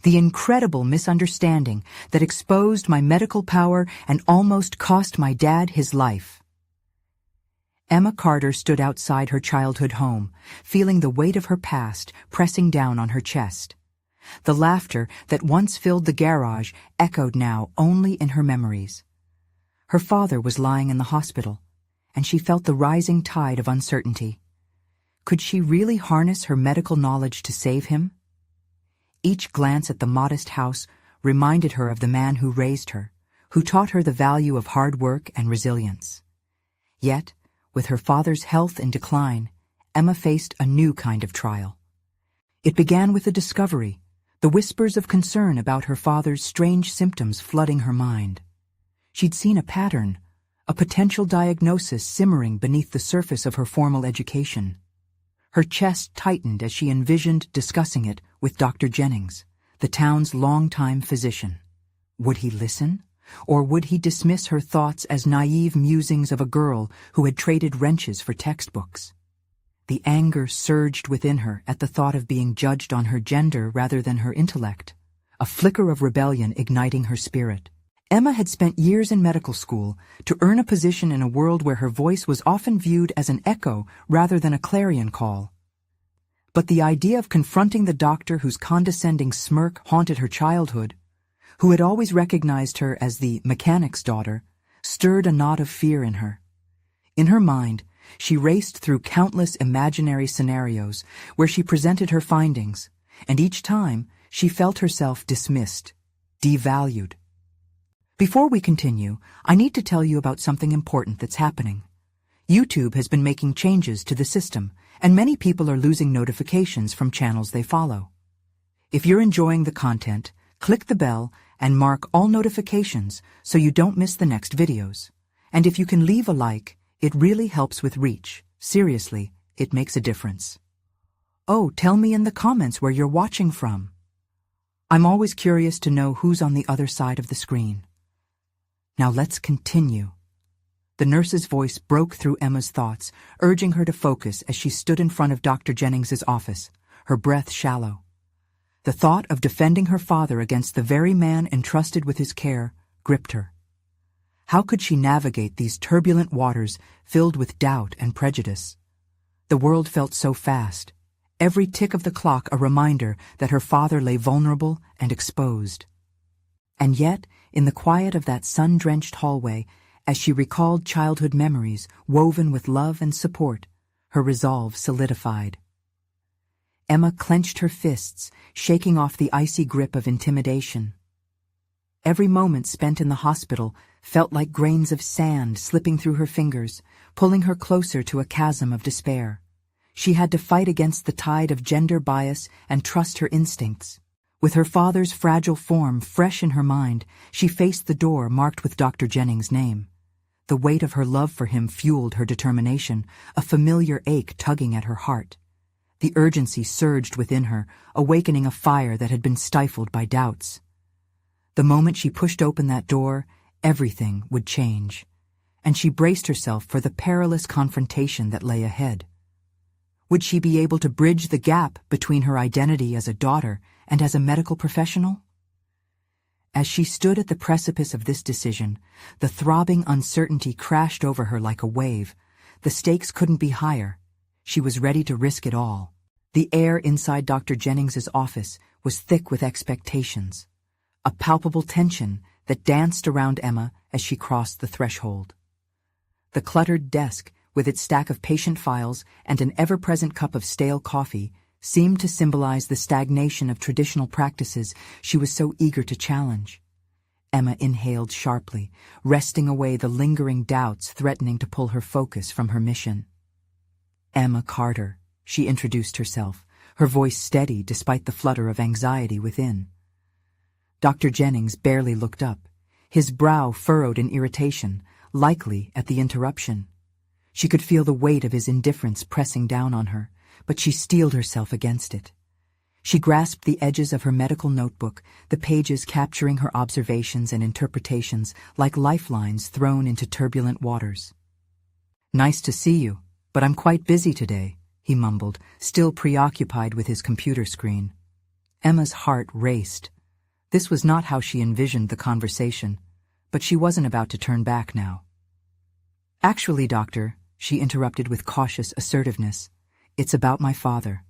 The incredible misunderstanding that exposed my medical power and almost cost my dad his life. Emma Carter stood outside her childhood home, feeling the weight of her past pressing down on her chest. The laughter that once filled the garage echoed now only in her memories. Her father was lying in the hospital, and she felt the rising tide of uncertainty. Could she really harness her medical knowledge to save him? Each glance at the modest house reminded her of the man who raised her, who taught her the value of hard work and resilience. Yet, with her father's health in decline, Emma faced a new kind of trial. It began with a discovery, the whispers of concern about her father's strange symptoms flooding her mind. She'd seen a pattern, a potential diagnosis simmering beneath the surface of her formal education. Her chest tightened as she envisioned discussing it with Dr. Jennings, the town's longtime physician. Would he listen? Or would he dismiss her thoughts as naive musings of a girl who had traded wrenches for textbooks? The anger surged within her at the thought of being judged on her gender rather than her intellect, a flicker of rebellion igniting her spirit. Emma had spent years in medical school to earn a position in a world where her voice was often viewed as an echo rather than a clarion call. But the idea of confronting the doctor whose condescending smirk haunted her childhood, who had always recognized her as the mechanic's daughter, stirred a knot of fear in her. In her mind, she raced through countless imaginary scenarios where she presented her findings, and each time she felt herself dismissed, devalued. Before we continue, I need to tell you about something important that's happening. YouTube has been making changes to the system, and many people are losing notifications from channels they follow. If you're enjoying the content, click the bell and mark all notifications so you don't miss the next videos. And if you can leave a like, it really helps with reach. Seriously, it makes a difference. Oh, tell me in the comments where you're watching from. I'm always curious to know who's on the other side of the screen. Now let's continue. The nurse's voice broke through Emma's thoughts, urging her to focus as she stood in front of Dr. Jennings's office, her breath shallow. The thought of defending her father against the very man entrusted with his care gripped her. How could she navigate these turbulent waters filled with doubt and prejudice? The world felt so fast, every tick of the clock a reminder that her father lay vulnerable and exposed. And yet, in the quiet of that sun-drenched hallway, as she recalled childhood memories woven with love and support, her resolve solidified. Emma clenched her fists, shaking off the icy grip of intimidation. Every moment spent in the hospital felt like grains of sand slipping through her fingers, pulling her closer to a chasm of despair. She had to fight against the tide of gender bias and trust her instincts. With her father's fragile form fresh in her mind, she faced the door marked with Dr. Jennings' name. The weight of her love for him fueled her determination, a familiar ache tugging at her heart. The urgency surged within her, awakening a fire that had been stifled by doubts. The moment she pushed open that door, everything would change, and she braced herself for the perilous confrontation that lay ahead. Would she be able to bridge the gap between her identity as a daughter and as a medical professional? As she stood at the precipice of this decision, the throbbing uncertainty crashed over her like a wave. The stakes couldn't be higher. She was ready to risk it all. The air inside Dr. Jennings's office was thick with expectations, a palpable tension that danced around Emma as she crossed the threshold. The cluttered desk, with its stack of patient files and an ever-present cup of stale coffee, seemed to symbolize the stagnation of traditional practices she was so eager to challenge. Emma inhaled sharply, wresting away the lingering doubts threatening to pull her focus from her mission. Emma Carter, she introduced herself, her voice steady despite the flutter of anxiety within. Dr. Jennings barely looked up, his brow furrowed in irritation, likely at the interruption. She could feel the weight of his indifference pressing down on her, but she steeled herself against it. She grasped the edges of her medical notebook, the pages capturing her observations and interpretations like lifelines thrown into turbulent waters. "Nice to see you, but I'm quite busy today," he mumbled, still preoccupied with his computer screen. Emma's heart raced, This was not how she envisioned the conversation, but she wasn't about to turn back now. "Actually, doctor," she interrupted with cautious assertiveness, "it's about my father.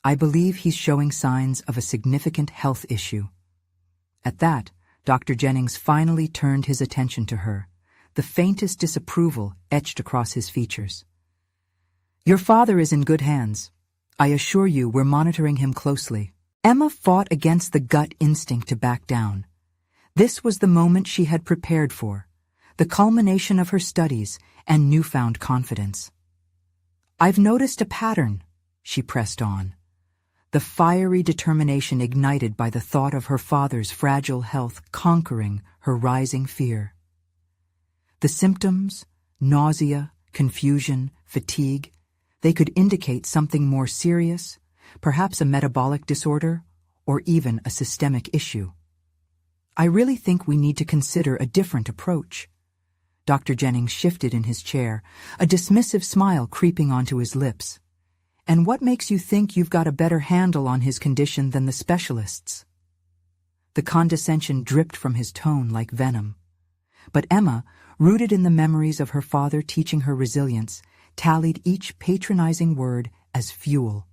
I believe he's showing signs of a significant health issue." At that, Dr. Jennings finally turned his attention to her, the faintest disapproval etched across his features. "Your father is in good hands. I assure you we're monitoring him closely." Emma fought against the gut instinct to back down. This was the moment she had prepared for, the culmination of her studies and newfound confidence. "I've noticed a pattern," she pressed on, the fiery determination ignited by the thought of her father's fragile health conquering her rising fear. The symptoms, nausea, confusion, fatigue, they could indicate something more serious, perhaps a metabolic disorder, or even a systemic issue. "I really think we need to consider a different approach." Dr. Jennings shifted in his chair, a dismissive smile creeping onto his lips. "And what makes you think you've got a better handle on his condition than the specialists?" The condescension dripped from his tone like venom. But Emma, rooted in the memories of her father teaching her resilience, tallied each patronizing word as fuel.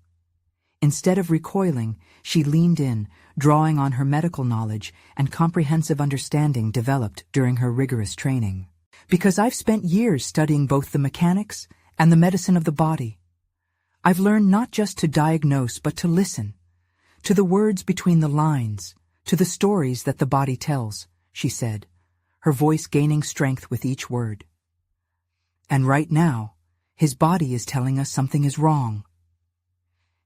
Instead of recoiling, she leaned in, drawing on her medical knowledge and comprehensive understanding developed during her rigorous training. "Because I've spent years studying both the mechanics and the medicine of the body. I've learned not just to diagnose but to listen, to the words between the lines, to the stories that the body tells," she said, her voice gaining strength with each word. "And right now, his body is telling us something is wrong."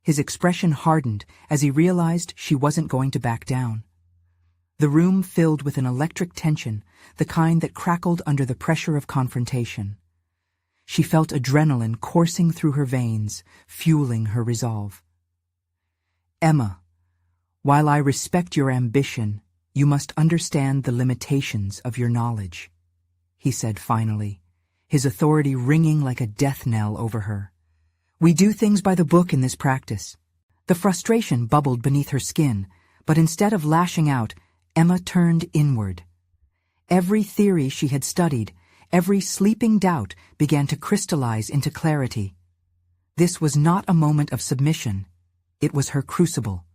His expression hardened as he realized she wasn't going to back down. The room filled with an electric tension, the kind that crackled under the pressure of confrontation. She felt adrenaline coursing through her veins, fueling her resolve. "Emma, while I respect your ambition, you must understand the limitations of your knowledge," he said finally, his authority ringing like a death knell over her. "We do things by the book in this practice." The frustration bubbled beneath her skin, but instead of lashing out, Emma turned inward. Every theory she had studied, every sleeping doubt began to crystallize into clarity. This was not a moment of submission. It was her crucible.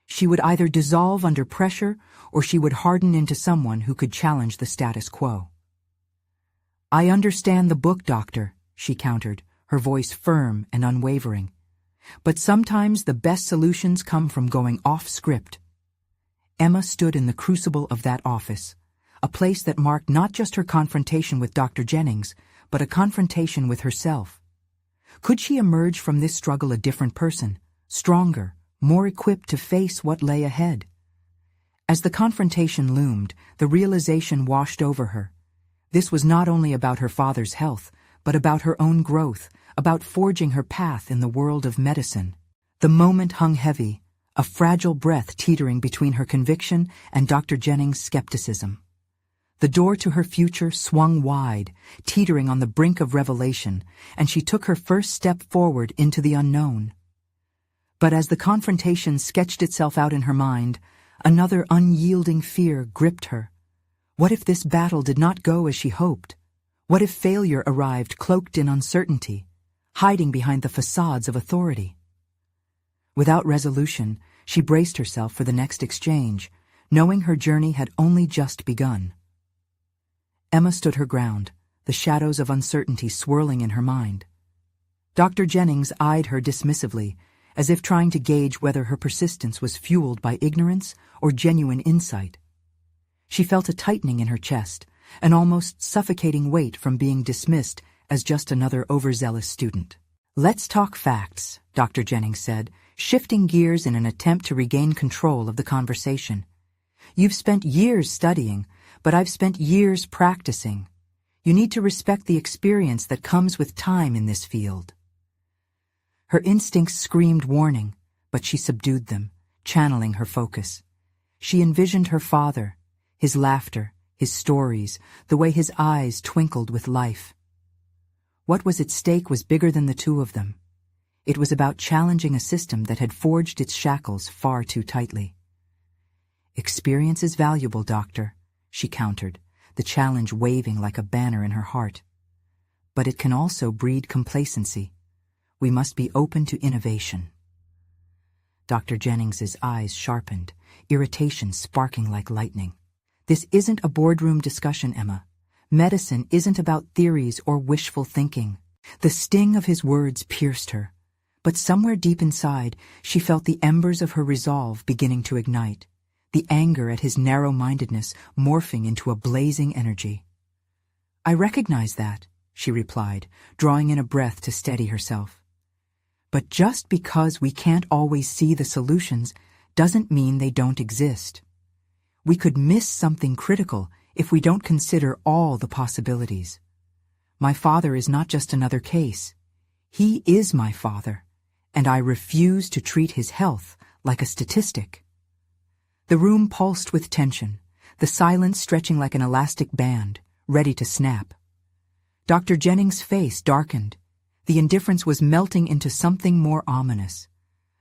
She would either dissolve under pressure or she would harden into someone who could challenge the status quo. "I understand the book, doctor," she countered, her voice firm and unwavering. "But sometimes the best solutions come from going off script." Emma stood in the crucible of that office, a place that marked not just her confrontation with Dr. Jennings, but a confrontation with herself. Could she emerge from this struggle a different person, stronger, more equipped to face what lay ahead? As the confrontation loomed, the realization washed over her. This was not only about her father's health, but about her own growth, about forging her path in the world of medicine. The moment hung heavy, a fragile breath teetering between her conviction and Dr. Jennings' skepticism. The door to her future swung wide, teetering on the brink of revelation, and she took her first step forward into the unknown. But as the confrontation sketched itself out in her mind, another unyielding fear gripped her. What if this battle did not go as she hoped? What if failure arrived cloaked in uncertainty, hiding behind the facades of authority? Without resolution, she braced herself for the next exchange, knowing her journey had only just begun. Emma stood her ground, the shadows of uncertainty swirling in her mind. Dr. Jennings eyed her dismissively, as if trying to gauge whether her persistence was fueled by ignorance or genuine insight. She felt a tightening in her chest, an almost suffocating weight from being dismissed as just another overzealous student. "Let's talk facts," Dr. Jennings said, shifting gears in an attempt to regain control of the conversation. "You've spent years studying, but I've spent years practicing. You need to respect the experience that comes with time in this field." Her instincts screamed warning, but she subdued them, channeling her focus. She envisioned her father, his laughter, his stories, the way his eyes twinkled with life. What was at stake was bigger than the two of them. It was about challenging a system that had forged its shackles far too tightly. experience is valuable, Doctor," she countered, the challenge waving like a banner in her heart. "But it can also breed complacency. We must be open to innovation." Dr. Jennings's eyes sharpened, irritation sparking like lightning. "This isn't a boardroom discussion, Emma. Medicine isn't about theories or wishful thinking." The sting of his words pierced her, but somewhere deep inside she felt the embers of her resolve beginning to ignite, the anger at his narrow-mindedness morphing into a blazing energy. "I recognize that," she replied, drawing in a breath to steady herself. "But just because we can't always see the solutions doesn't mean they don't exist. We could miss something critical if we don't consider all the possibilities. My father is not just another case. He is my father, and I refuse to treat his health like a statistic." The room pulsed with tension, the silence stretching like an elastic band, ready to snap. Dr. Jennings' face darkened. The indifference was melting into something more ominous,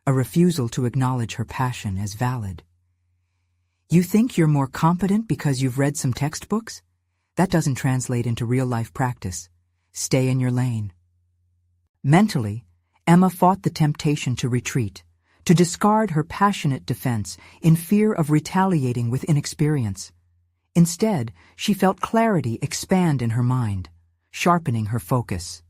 a refusal to acknowledge her passion as valid. "You think you're more competent because you've read some textbooks? That doesn't translate into real-life practice. Stay in your lane." Mentally, Emma fought the temptation to retreat, to discard her passionate defense in fear of retaliating with inexperience. Instead, she felt clarity expand in her mind, sharpening her focus.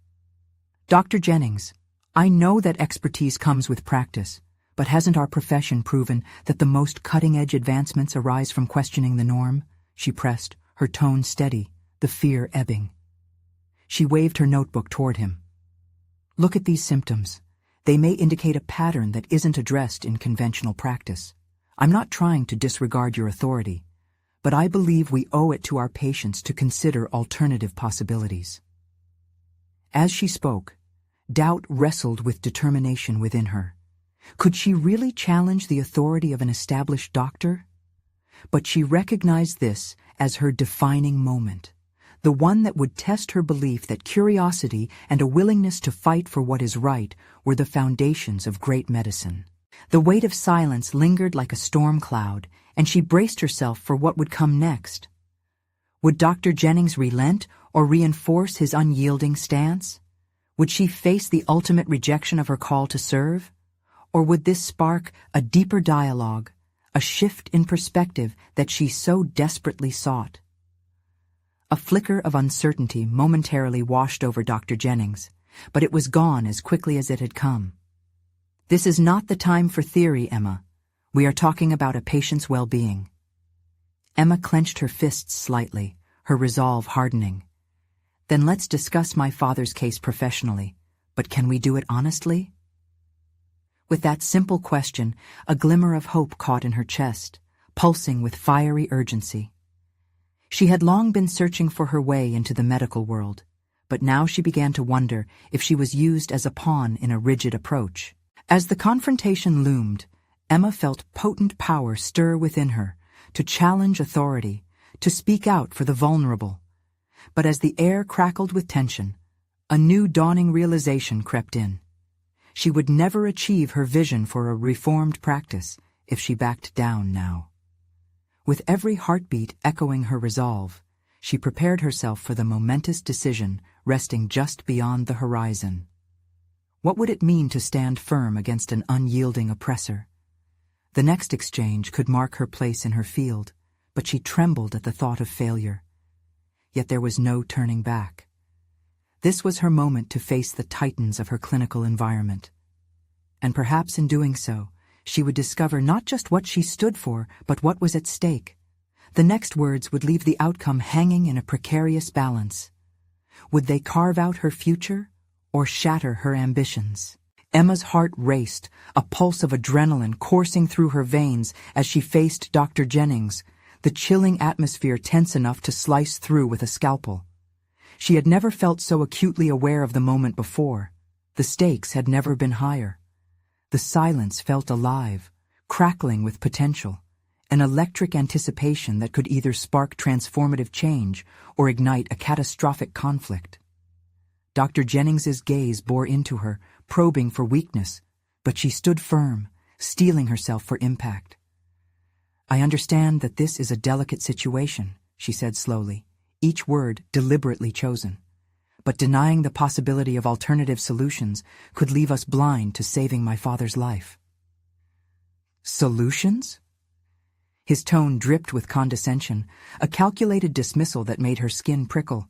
"Dr. Jennings, I know that expertise comes with practice, but hasn't our profession proven that the most cutting-edge advancements arise from questioning the norm?" she pressed, her tone steady, the fear ebbing. She waved her notebook toward him. "Look at these symptoms. They may indicate a pattern that isn't addressed in conventional practice. I'm not trying to disregard your authority, but I believe we owe it to our patients to consider alternative possibilities." As she spoke, doubt wrestled with determination within her. Could she really challenge the authority of an established doctor? But she recognized this as her defining moment, the one that would test her belief that curiosity and a willingness to fight for what is right were the foundations of great medicine. The weight of silence lingered like a storm cloud, and she braced herself for what would come next. Would Dr. Jennings relent or reinforce his unyielding stance? Would she face the ultimate rejection of her call to serve? Or would this spark a deeper dialogue, a shift in perspective that she so desperately sought? A flicker of uncertainty momentarily washed over Dr. Jennings, but it was gone as quickly as it had come. "This is not the time for theory, Emma. We are talking about a patient's well-being." Emma clenched her fists slightly, her resolve hardening. "Then let's discuss my father's case professionally, but can we do it honestly?" With that simple question, a glimmer of hope caught in her chest, pulsing with fiery urgency. She had long been searching for her way into the medical world, but now she began to wonder if she was used as a pawn in a rigid approach. As the confrontation loomed, Emma felt potent power stir within her, to challenge authority, to speak out for the vulnerable. But as the air crackled with tension, a new dawning realization crept in. She would never achieve her vision for a reformed practice if she backed down now. With every heartbeat echoing her resolve, she prepared herself for the momentous decision resting just beyond the horizon. What would it mean to stand firm against an unyielding oppressor? The next exchange could mark her place in her field, but she trembled at the thought of failure. Yet there was no turning back. This was her moment to face the titans of her clinical environment. And perhaps in doing so, she would discover not just what she stood for, but what was at stake. The next words would leave the outcome hanging in a precarious balance. Would they carve out her future or shatter her ambitions? Emma's heart raced, a pulse of adrenaline coursing through her veins as she faced Dr. Jennings, the chilling atmosphere tense enough to slice through with a scalpel. She had never felt so acutely aware of the moment before. The stakes had never been higher. The silence felt alive, crackling with potential, an electric anticipation that could either spark transformative change or ignite a catastrophic conflict. Dr. Jennings's gaze bore into her, probing for weakness, but she stood firm, steeling herself for impact. I understand that this is a delicate situation, she said slowly, each word deliberately chosen. But denying the possibility of alternative solutions could leave us blind to saving my father's life. Solutions? His tone dripped with condescension, a calculated dismissal that made her skin prickle.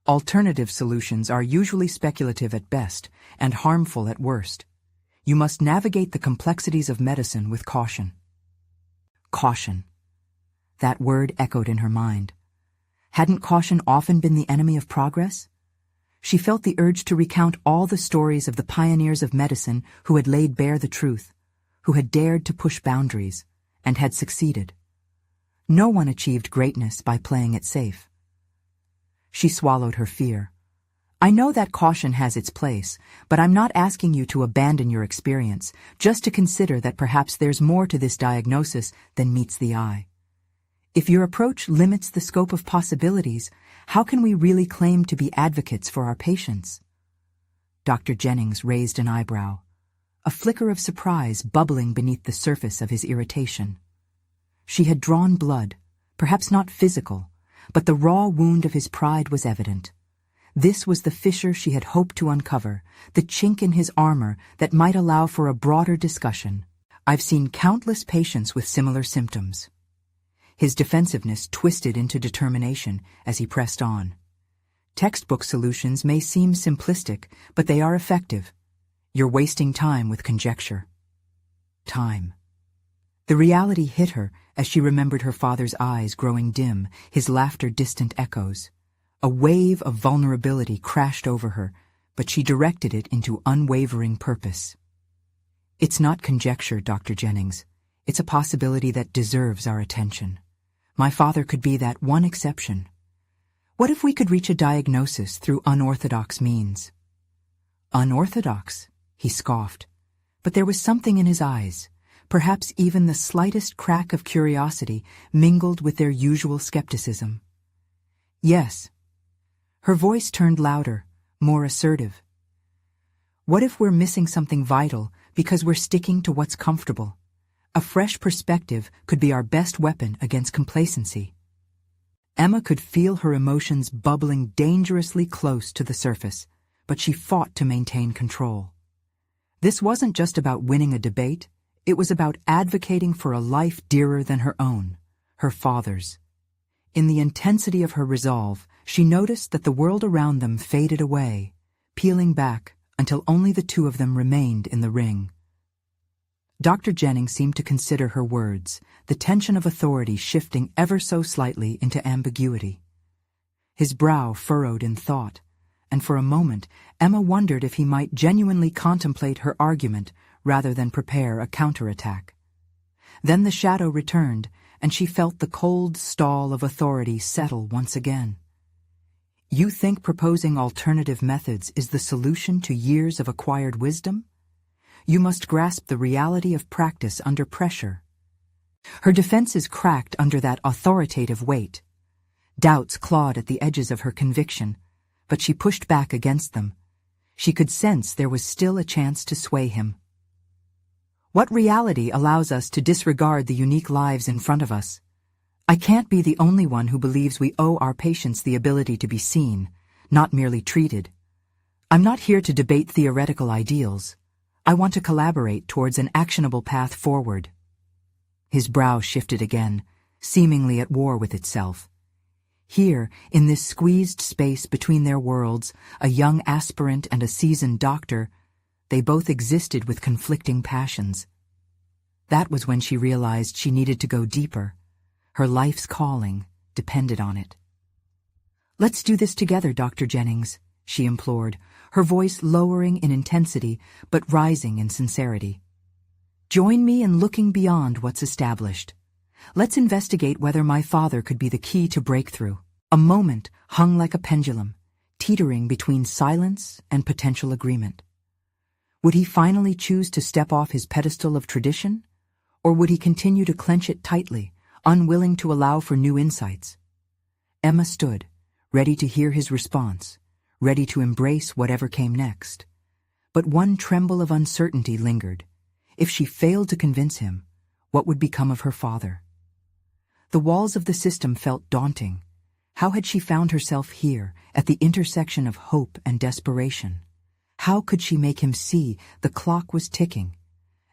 Alternative solutions are usually speculative at best and harmful at worst. You must navigate the complexities of medicine with caution. Caution. That word echoed in her mind. Hadn't caution often been the enemy of progress? She felt the urge to recount all the stories of the pioneers of medicine who had laid bare the truth, who had dared to push boundaries, and had succeeded. No one achieved greatness by playing it safe. She swallowed her fear. I know that caution has its place, but I'm not asking you to abandon your experience, just to consider that perhaps there's more to this diagnosis than meets the eye. If your approach limits the scope of possibilities, how can we really claim to be advocates for our patients? Dr. Jennings raised an eyebrow, a flicker of surprise bubbling beneath the surface of his irritation. She had drawn blood, perhaps not physical, but the raw wound of his pride was evident. This was the fissure she had hoped to uncover, the chink in his armor that might allow for a broader discussion. I've seen countless patients with similar symptoms. His defensiveness twisted into determination as he pressed on. Textbook solutions may seem simplistic, but they are effective. You're wasting time with conjecture. Time. The reality hit her as she remembered her father's eyes growing dim, his laughter distant echoes. A wave of vulnerability crashed over her, but she directed it into unwavering purpose. It's not conjecture, Dr. Jennings. It's a possibility that deserves our attention. My father could be that one exception. What if we could reach a diagnosis through unorthodox means? Unorthodox, he scoffed. But there was something in his eyes, perhaps even the slightest crack of curiosity mingled with their usual skepticism. Yes. Her voice turned louder, more assertive. What if we're missing something vital because we're sticking to what's comfortable? A fresh perspective could be our best weapon against complacency. Emma could feel her emotions bubbling dangerously close to the surface, but she fought to maintain control. This wasn't just about winning a debate, it was about advocating for a life dearer than her own, her father's. In the intensity of her resolve, she noticed that the world around them faded away, peeling back until only the two of them remained in the ring. Dr. Jennings seemed to consider her words, the tension of authority shifting ever so slightly into ambiguity. His brow furrowed in thought, and for a moment Emma wondered if he might genuinely contemplate her argument rather than prepare a counterattack. Then the shadow returned, and she felt the cold stall of authority settle once again. You think proposing alternative methods is the solution to years of acquired wisdom? You must grasp the reality of practice under pressure. Her defenses cracked under that authoritative weight. Doubts clawed at the edges of her conviction, but she pushed back against them. She could sense there was still a chance to sway him. What reality allows us to disregard the unique lives in front of us? I can't be the only one who believes we owe our patients the ability to be seen, not merely treated. I'm not here to debate theoretical ideals. I want to collaborate towards an actionable path forward. His brow shifted again, seemingly at war with itself. Here, in this squeezed space between their worlds, a young aspirant and a seasoned doctor, they both existed with conflicting passions. That was when she realized she needed to go deeper. Her life's calling depended on it. Let's do this together, Dr. Jennings, she implored, her voice lowering in intensity but rising in sincerity. Join me in looking beyond what's established. Let's investigate whether my father could be the key to breakthrough. A moment hung like a pendulum, teetering between silence and potential agreement. Would he finally choose to step off his pedestal of tradition? Or would he continue to clench it tightly, unwilling to allow for new insights? Emma stood, ready to hear his response, ready to embrace whatever came next. But one tremble of uncertainty lingered. If she failed to convince him, what would become of her father? The walls of the system felt daunting. How had she found herself here, at the intersection of hope and desperation? How could she make him see the clock was ticking?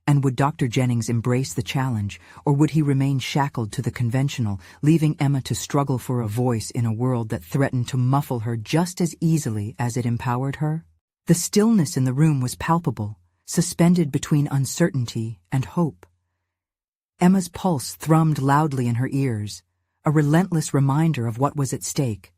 And would Dr. Jennings embrace the challenge, or would he remain shackled to the conventional, leaving Emma to struggle for a voice in a world that threatened to muffle her just as easily as it empowered her? The stillness in the room was palpable, suspended between uncertainty and hope. Emma's pulse thrummed loudly in her ears, a relentless reminder of what was at stake.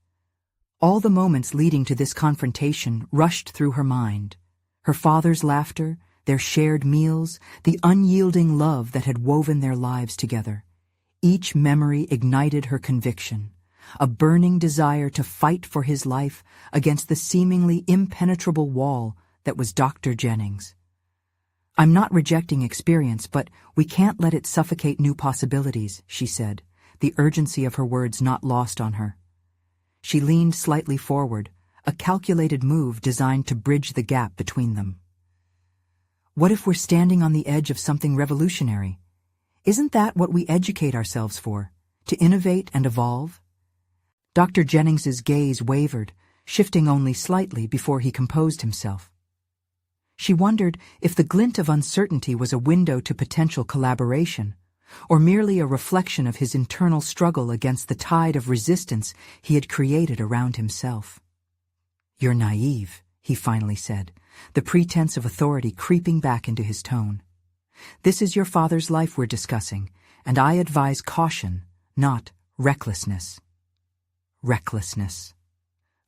All the moments leading to this confrontation rushed through her mind. Her father's laughter, their shared meals, the unyielding love that had woven their lives together. Each memory ignited her conviction, a burning desire to fight for his life against the seemingly impenetrable wall that was Dr. Jennings. "I'm not rejecting experience, but we can't let it suffocate new possibilities," she said, the urgency of her words not lost on her. She leaned slightly forward, a calculated move designed to bridge the gap between them. "What if we're standing on the edge of something revolutionary? Isn't that what we educate ourselves for, to innovate and evolve?" Dr. Jennings's gaze wavered, shifting only slightly before he composed himself. She wondered if the glint of uncertainty was a window to potential collaboration, or merely a reflection of his internal struggle against the tide of resistance he had created around himself. "You're naive," he finally said, the pretense of authority creeping back into his tone. "This is your father's life we're discussing, and I advise caution, not recklessness." Recklessness.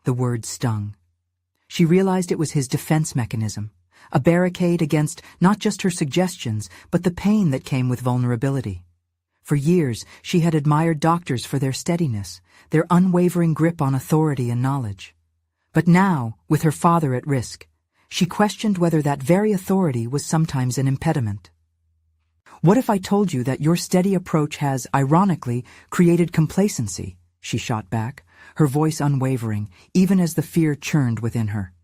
The word stung. She realized it was his defense mechanism, a barricade against not just her suggestions, but the pain that came with vulnerability. For years, she had admired doctors for their steadiness, their unwavering grip on authority and knowledge. But now, with her father at risk, she questioned whether that very authority was sometimes an impediment. "What if I told you that your steady approach has, ironically, created complacency?" she shot back, her voice unwavering, even as the fear churned within her.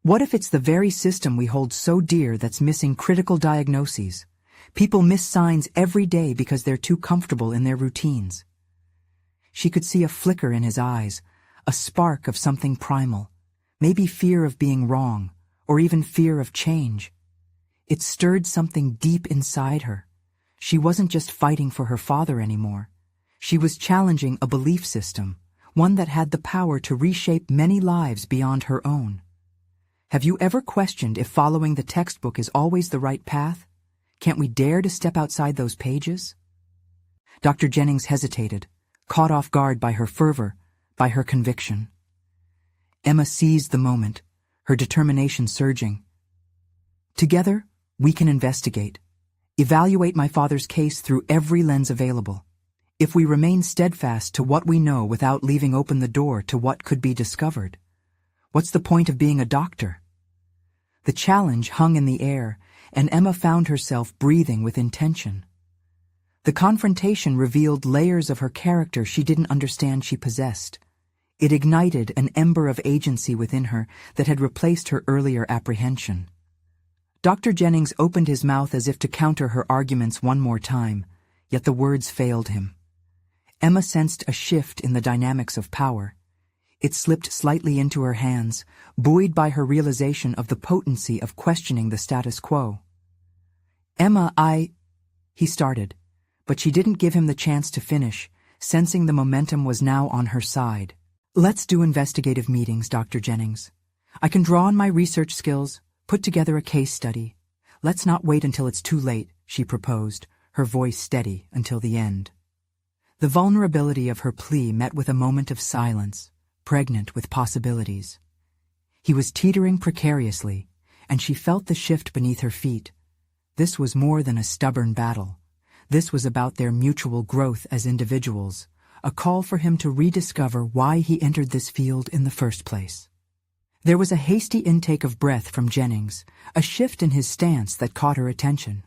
"What if it's the very system we hold so dear that's missing critical diagnoses? People miss signs every day because they're too comfortable in their routines." She could see a flicker in his eyes, a spark of something primal, maybe fear of being wrong, or even fear of change. It stirred something deep inside her. She wasn't just fighting for her father anymore. She was challenging a belief system, one that had the power to reshape many lives beyond her own. Have you ever questioned if following the textbook is always the right path? Can't we dare to step outside those pages? Dr. Jennings hesitated, caught off guard by her fervor, by her conviction. Emma seized the moment, her determination surging. "Together, we can investigate, evaluate my father's case through every lens available. If we remain steadfast to what we know without leaving open the door to what could be discovered, what's the point of being a doctor?" The challenge hung in the air, and Emma found herself breathing with intention. The confrontation revealed layers of her character she didn't understand she possessed. It ignited an ember of agency within her that had replaced her earlier apprehension. Dr. Jennings opened his mouth as if to counter her arguments one more time, yet the words failed him. Emma sensed a shift in the dynamics of power. It slipped slightly into her hands, buoyed by her realization of the potency of questioning the status quo. "Emma, he started, but she didn't give him the chance to finish, sensing the momentum was now on her side. "Let's do investigative meetings, Dr. Jennings. I can draw on my research skills, put together a case study. Let's not wait until it's too late," she proposed, her voice steady until the end. The vulnerability of her plea met with a moment of silence, pregnant with possibilities. He was teetering precariously, and she felt the shift beneath her feet. This was more than a stubborn battle. This was about their mutual growth as individuals, a call for him to rediscover why he entered this field in the first place. There was a hasty intake of breath from Jennings, a shift in his stance that caught her attention.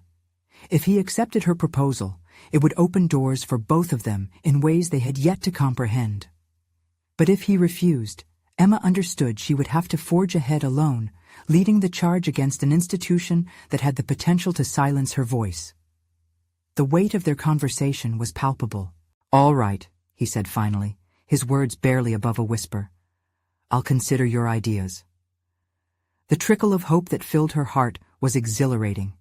If he accepted her proposal, it would open doors for both of them in ways they had yet to comprehend. But if he refused, Emma understood she would have to forge ahead alone, leading the charge against an institution that had the potential to silence her voice. The weight of their conversation was palpable, "All right," he said finally, his words barely above a whisper. "I'll consider your ideas." The trickle of hope that filled her heart was exhilarating,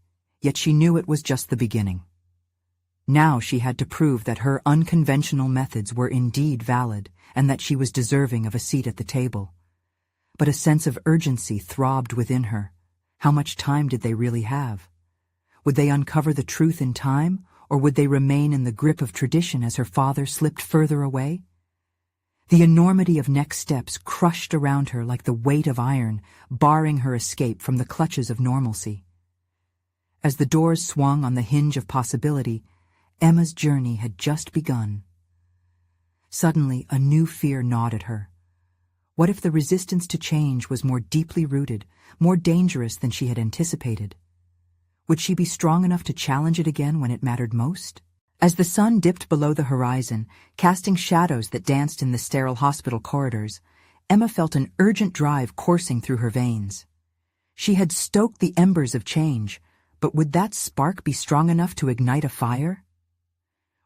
yet she knew it was just the beginning. Now she had to prove that her unconventional methods were indeed valid and that she was deserving of a seat at the table. But a sense of urgency throbbed within her. How much time did they really have? Would they uncover the truth in time, or would they remain in the grip of tradition as her father slipped further away? The enormity of next steps crushed around her like the weight of iron, barring her escape from the clutches of normalcy. As the doors swung on the hinge of possibility, Emma's journey had just begun. Suddenly, a new fear gnawed at her. What if the resistance to change was more deeply rooted, more dangerous than she had anticipated? Would she be strong enough to challenge it again when it mattered most? As the sun dipped below the horizon, casting shadows that danced in the sterile hospital corridors, Emma felt an urgent drive coursing through her veins. She had stoked the embers of change, but would that spark be strong enough to ignite a fire?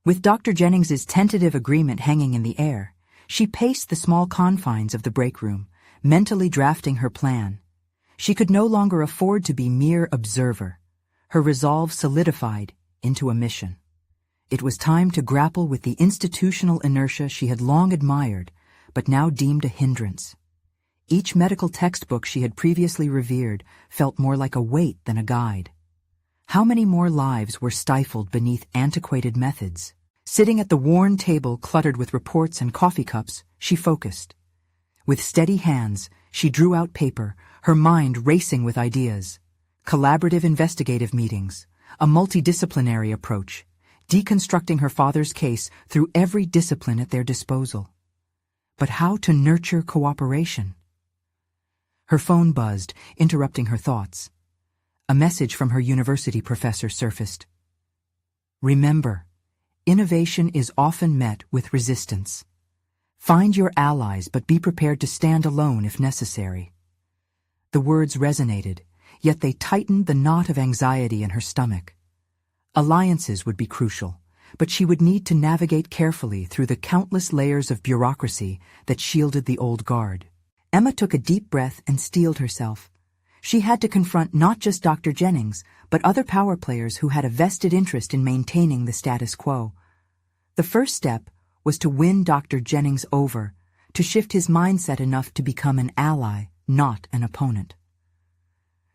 With Dr. Jennings's tentative agreement hanging in the air, she paced the small confines of the break room, mentally drafting her plan. She could no longer afford to be mere observer. Her resolve solidified into a mission. It was time to grapple with the institutional inertia she had long admired, but now deemed a hindrance. Each medical textbook she had previously revered felt more like a weight than a guide. How many more lives were stifled beneath antiquated methods? Sitting at the worn table cluttered with reports and coffee cups, she focused. With steady hands, she drew out paper, her mind racing with ideas. Collaborative investigative meetings, a multidisciplinary approach, deconstructing her father's case through every discipline at their disposal. But how to nurture cooperation? Her phone buzzed, interrupting her thoughts. A message from her university professor surfaced. Remember, innovation is often met with resistance. Find your allies, but be prepared to stand alone if necessary. The words resonated, yet they tightened the knot of anxiety in her stomach. Alliances would be crucial, but she would need to navigate carefully through the countless layers of bureaucracy that shielded the old guard. Emma took a deep breath and steeled herself. She had to confront not just Dr. Jennings, but other power players who had a vested interest in maintaining the status quo. The first step was to win Dr. Jennings over, to shift his mindset enough to become an ally, not an opponent.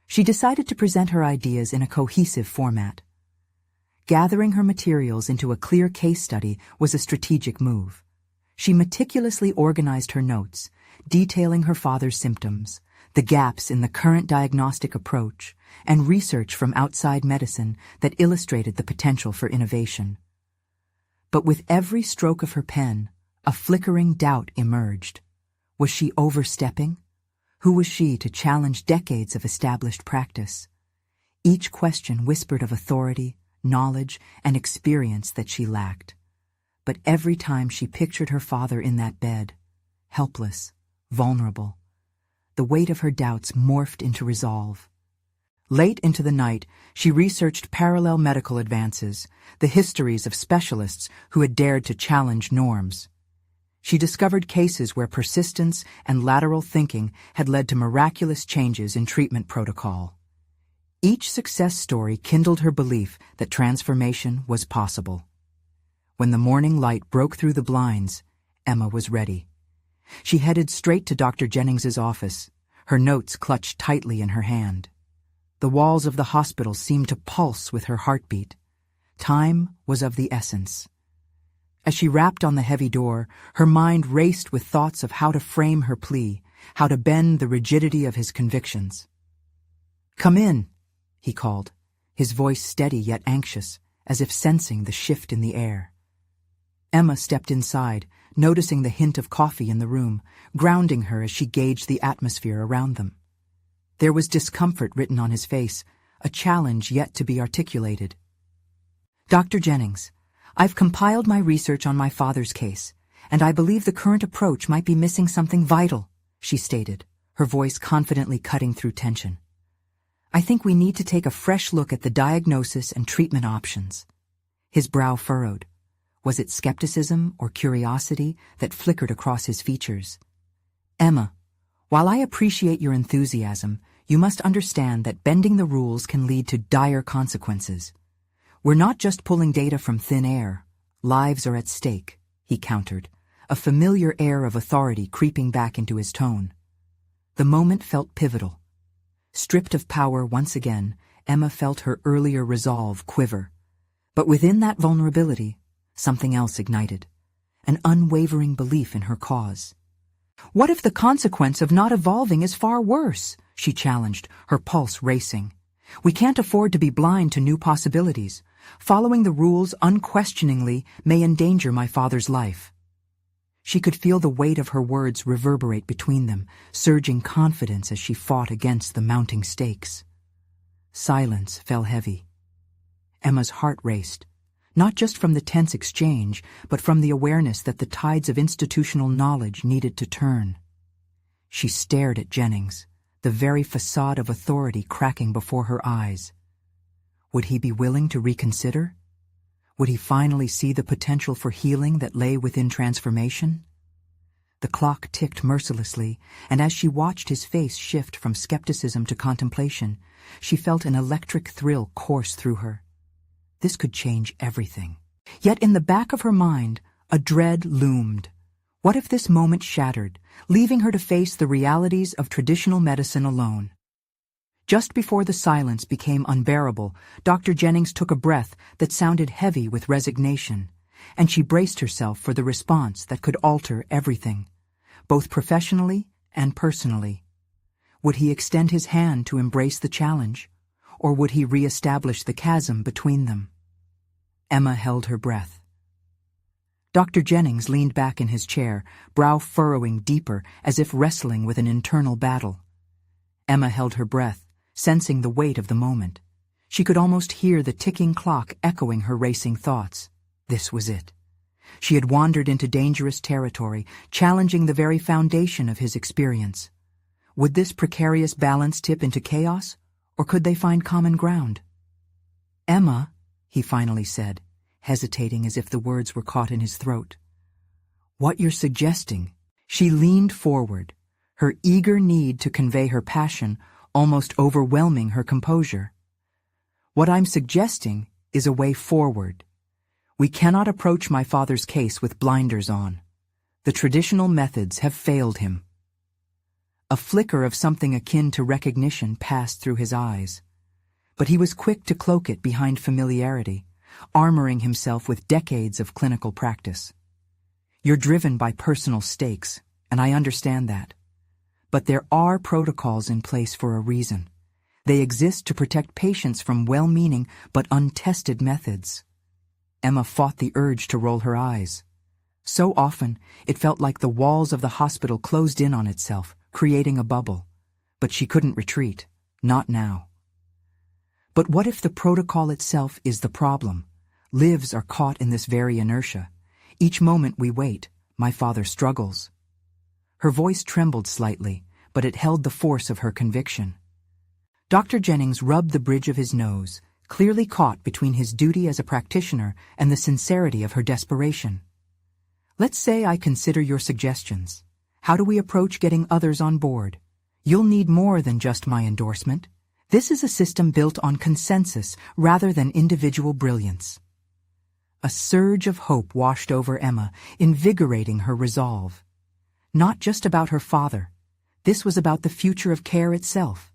She decided to present her ideas in a cohesive format. Gathering her materials into a clear case study was a strategic move. She meticulously organized her notes, detailing her father's symptoms, the gaps in the current diagnostic approach, and research from outside medicine that illustrated the potential for innovation. But with every stroke of her pen, a flickering doubt emerged. Was she overstepping? Who was she to challenge decades of established practice? Each question whispered of authority, knowledge, and experience that she lacked. But every time she pictured her father in that bed, helpless, vulnerable, the weight of her doubts morphed into resolve. Late into the night, she researched parallel medical advances, the histories of specialists who had dared to challenge norms. She discovered cases where persistence and lateral thinking had led to miraculous changes in treatment protocol. Each success story kindled her belief that transformation was possible. When the morning light broke through the blinds, Emma was ready. She headed straight to Dr. Jennings's office, her notes clutched tightly in her hand. The walls of the hospital seemed to pulse with her heartbeat. Time was of the essence. As she rapped on the heavy door, her mind raced with thoughts of how to frame her plea, how to bend the rigidity of his convictions. "Come in," he called, his voice steady yet anxious, as if sensing the shift in the air. Emma stepped inside, noticing the hint of coffee in the room, grounding her as she gauged the atmosphere around them. There was discomfort written on his face, a challenge yet to be articulated. "Dr. Jennings, I've compiled my research on my father's case, and I believe the current approach might be missing something vital," she stated, her voice confidently cutting through tension. "I think we need to take a fresh look at the diagnosis and treatment options." His brow furrowed. Was it skepticism or curiosity that flickered across his features? Emma, while I appreciate your enthusiasm, you must understand that bending the rules can lead to dire consequences. We're not just pulling data from thin air. Lives are at stake, he countered, a familiar air of authority creeping back into his tone. The moment felt pivotal. Stripped of power once again, Emma felt her earlier resolve quiver. But within that vulnerability, something else ignited, an unwavering belief in her cause. What if the consequence of not evolving is far worse? She challenged, her pulse racing. We can't afford to be blind to new possibilities. Following the rules unquestioningly may endanger my father's life. She could feel the weight of her words reverberate between them, surging confidence as she fought against the mounting stakes. Silence fell heavy. Emma's heart raced, not just from the tense exchange, but from the awareness that the tides of institutional knowledge needed to turn. She stared at Jennings, the very facade of authority cracking before her eyes. Would he be willing to reconsider? Would he finally see the potential for healing that lay within transformation? The clock ticked mercilessly, and as she watched his face shift from skepticism to contemplation, she felt an electric thrill course through her. This could change everything. Yet in the back of her mind, a dread loomed. What if this moment shattered, leaving her to face the realities of traditional medicine alone? Just before the silence became unbearable, Dr. Jennings took a breath that sounded heavy with resignation, and she braced herself for the response that could alter everything, both professionally and personally. Would he extend his hand to embrace the challenge, or would he re-establish the chasm between them? Emma held her breath. Dr. Jennings leaned back in his chair, brow furrowing deeper as if wrestling with an internal battle. Emma held her breath, sensing the weight of the moment. She could almost hear the ticking clock echoing her racing thoughts. This was it. She had wandered into dangerous territory, challenging the very foundation of his experience. Would this precarious balance tip into chaos, or could they find common ground? Emma, he finally said, hesitating as if the words were caught in his throat. What you're suggesting? She leaned forward, her eager need to convey her passion almost overwhelming her composure. What I'm suggesting is a way forward. We cannot approach my father's case with blinders on. The traditional methods have failed him. A flicker of something akin to recognition passed through his eyes, but he was quick to cloak it behind familiarity, armoring himself with decades of clinical practice. You're driven by personal stakes, and I understand that. But there are protocols in place for a reason. They exist to protect patients from well-meaning but untested methods. Emma fought the urge to roll her eyes. So often, it felt like the walls of the hospital closed in on itself, creating a bubble. But she couldn't retreat, not now. But what if the protocol itself is the problem? Lives are caught in this very inertia. Each moment we wait, my father struggles. Her voice trembled slightly, but it held the force of her conviction. Dr. Jennings rubbed the bridge of his nose, clearly caught between his duty as a practitioner and the sincerity of her desperation. Let's say I consider your suggestions. How do we approach getting others on board? You'll need more than just my endorsement. This is a system built on consensus rather than individual brilliance. A surge of hope washed over Emma, invigorating her resolve. Not just about her father. This was about the future of care itself.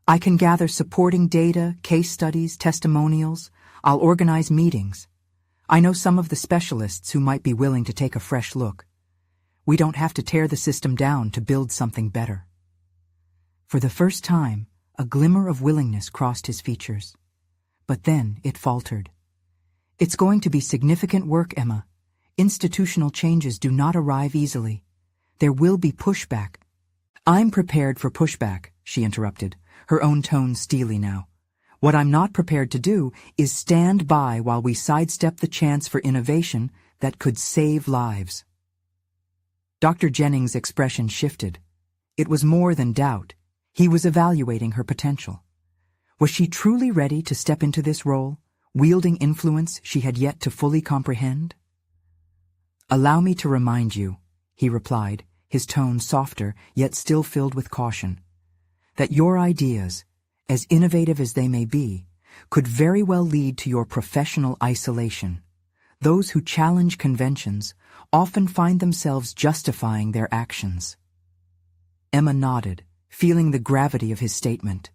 I can gather supporting data, case studies, testimonials. I'll organize meetings. I know some of the specialists who might be willing to take a fresh look. We don't have to tear the system down to build something better. For the first time, a glimmer of willingness crossed his features. But then it faltered. It's going to be significant work, Emma. Institutional changes do not arrive easily. There will be pushback. I'm prepared for pushback, she interrupted, her own tone steely now. What I'm not prepared to do is stand by while we sidestep the chance for innovation that could save lives. Dr. Jennings' expression shifted. It was more than doubt. He was evaluating her potential. Was she truly ready to step into this role, wielding influence she had yet to fully comprehend? "Allow me to remind you," he replied, his tone softer yet still filled with caution, "that your ideas, as innovative as they may be, could very well lead to your professional isolation. Those who challenge conventions often find themselves justifying their actions." Emma nodded, feeling the gravity of his statement.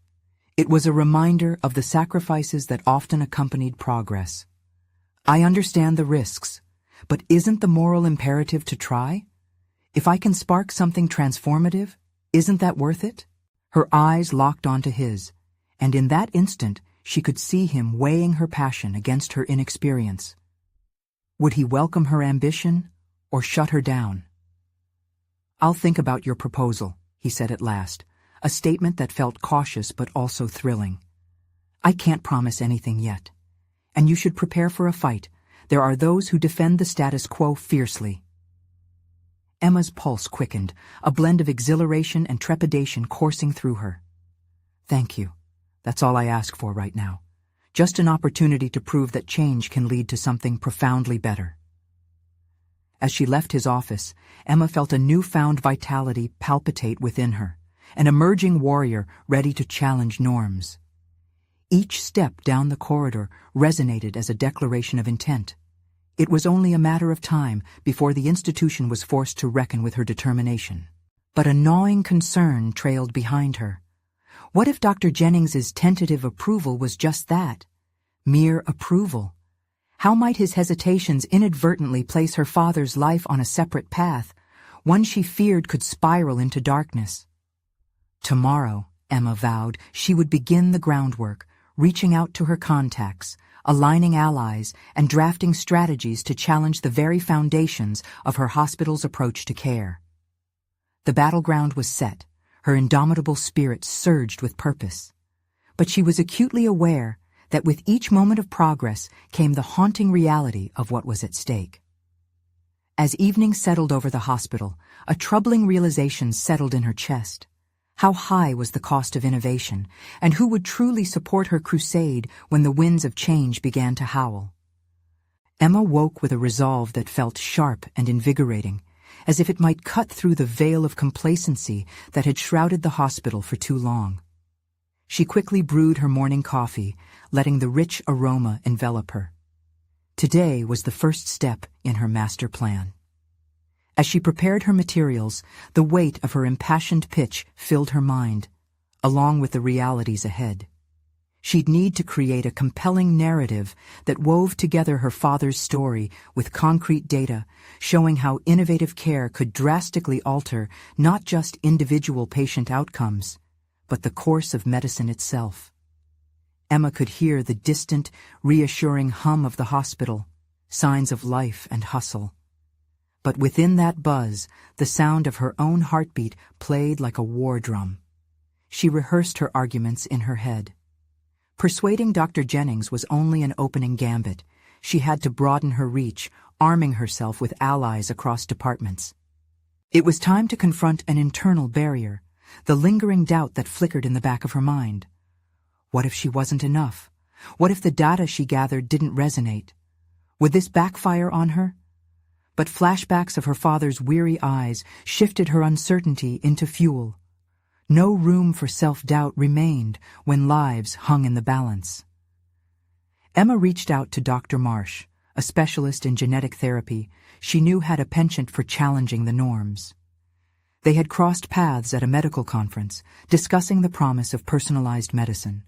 It was a reminder of the sacrifices that often accompanied progress. "I understand the risks, but isn't the moral imperative to try? If I can spark something transformative, isn't that worth it?" Her eyes locked onto his, and in that instant she could see him weighing her passion against her inexperience. Would he welcome her ambition or shut her down? "I'll think about your proposal," he said at last, a statement that felt cautious but also thrilling. "I can't promise anything yet. And you should prepare for a fight. There are those who defend the status quo fiercely." Emma's pulse quickened, a blend of exhilaration and trepidation coursing through her. "Thank you. That's all I ask for right now. Just an opportunity to prove that change can lead to something profoundly better." As she left his office, Emma felt a newfound vitality palpitate within her, an emerging warrior ready to challenge norms. Each step down the corridor resonated as a declaration of intent. It was only a matter of time before the institution was forced to reckon with her determination. But a gnawing concern trailed behind her. What if Dr. Jennings's tentative approval was just that? Mere approval. How might his hesitations inadvertently place her father's life on a separate path, one she feared could spiral into darkness? Tomorrow, Emma vowed, she would begin the groundwork, reaching out to her contacts, aligning allies, and drafting strategies to challenge the very foundations of her hospital's approach to care. The battleground was set, her indomitable spirit surged with purpose. But she was acutely aware that with each moment of progress came the haunting reality of what was at stake. As evening settled over the hospital, a troubling realization settled in her chest. How high was the cost of innovation, and who would truly support her crusade when the winds of change began to howl? Emma woke with a resolve that felt sharp and invigorating, as if it might cut through the veil of complacency that had shrouded the hospital for too long. She quickly brewed her morning coffee, letting the rich aroma envelop her. Today was the first step in her master plan. As she prepared her materials, the weight of her impassioned pitch filled her mind, along with the realities ahead. She'd need to create a compelling narrative that wove together her father's story with concrete data, showing how innovative care could drastically alter not just individual patient outcomes, but the course of medicine itself. Emma could hear the distant, reassuring hum of the hospital, signs of life and hustle. But within that buzz, the sound of her own heartbeat played like a war drum. She rehearsed her arguments in her head. Persuading Dr. Jennings was only an opening gambit. She had to broaden her reach, arming herself with allies across departments. It was time to confront an internal barrier, the lingering doubt that flickered in the back of her mind. What if she wasn't enough? What if the data she gathered didn't resonate? Would this backfire on her? But flashbacks of her father's weary eyes shifted her uncertainty into fuel. No room for self-doubt remained when lives hung in the balance. Emma reached out to Dr. Marsh, a specialist in genetic therapy she knew had a penchant for challenging the norms. They had crossed paths at a medical conference, discussing the promise of personalized medicine.